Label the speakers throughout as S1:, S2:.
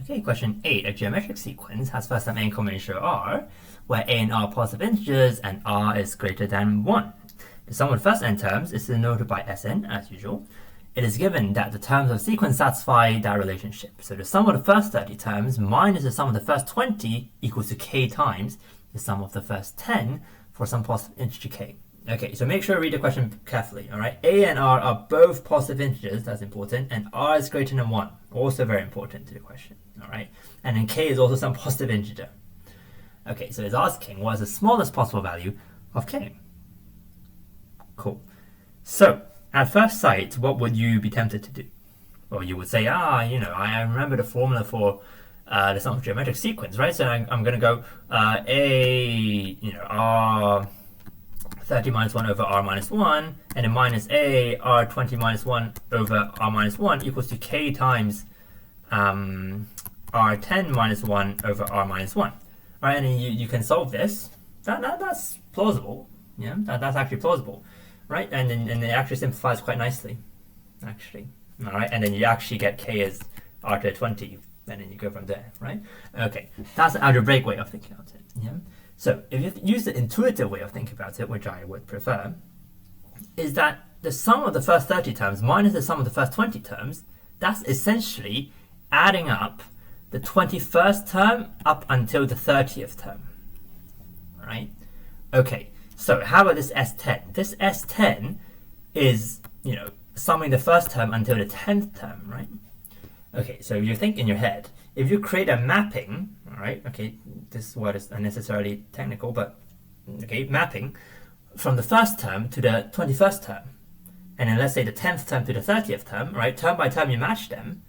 S1: Okay, question 8. A geometric sequence has first term a common ratio r, where a and r are positive integers and r is greater than 1. The sum of the first n terms is denoted by Sn, as usual. It is given that the terms of the sequence satisfy that relationship. So the sum of the first 30 terms minus the sum of the first 20 equals to k times the sum of the first 10 for some positive integer k. Okay, so make sure to read the question carefully, all right? A and r are both positive integers, that's important, and r is greater than 1, also very important to the question, all right? And then k is also some positive integer. Okay, so it's asking what is the smallest possible value of k? Cool. So, at first sight, what would you be tempted to do? Well, you would say, I remember the formula for the sum of geometric sequence, right? So I'm going to go r 30 minus 1 over r minus 1, and then minus a r 20 minus 1 over r minus 1 equals to k times r 10 minus 1 over r minus 1. Right, and then you can solve this. That's plausible. Yeah, that's actually plausible. Right, and then it actually simplifies quite nicely, actually. All right, and then you actually get k as r to the 20, and then you go from there, right? Okay, that's an algebraic way of thinking about it. Yeah. So if you use the intuitive way of thinking about it, which I would prefer, is that the sum of the first 30 terms minus the sum of the first 20 terms, that's essentially adding up the 21st term up until the 30th term. All right? Okay, so how about this S10? This S10 is, summing the first term until the 10th term, right? Okay, so you think in your head, if you create a mapping, all right, okay, this word is unnecessarily technical, but okay, mapping from the first term to the 21st term, and then let's say the 10th term to the 30th term, right, term by term you match them,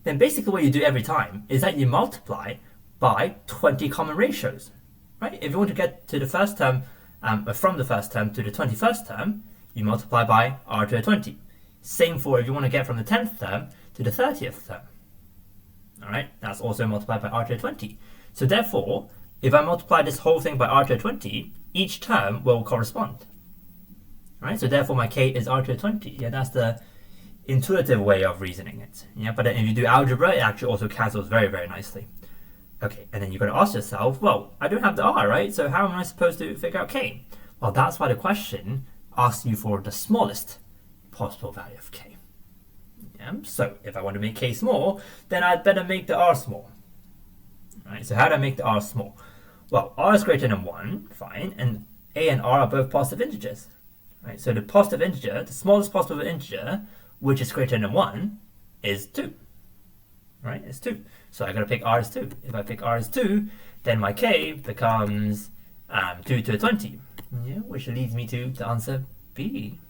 S1: then basically what you do every time is that you multiply by 20 common ratios, right? If you want to get to the first term, from the first term to the 21st term, you multiply by r to the 20. Same for if you want to get from the 10th term to the 30th term. All right, that's also multiplied by r to the 20. So therefore, if I multiply this whole thing by r to the 20, each term will correspond. All right, so therefore my k is r to the 20. Yeah, that's the intuitive way of reasoning it. Yeah, but then if you do algebra, it actually also cancels very, very nicely. Okay, and then you've got to ask yourself, well, I don't have the r, right? So how am I supposed to figure out k? Well, that's why the question asks you for the smallest possible value of k. Yeah, so if I want to make k small, then I'd better make the r small. Right, so how do I make the r small? Well, r is greater than 1, fine, and a and r are both positive integers. Right, so the positive integer, the smallest possible integer, which is greater than 1, is 2. Right, it's 2. So I got to pick r as 2. If I pick r as 2, then my k becomes 2 to the 20, yeah, which leads me to the answer B.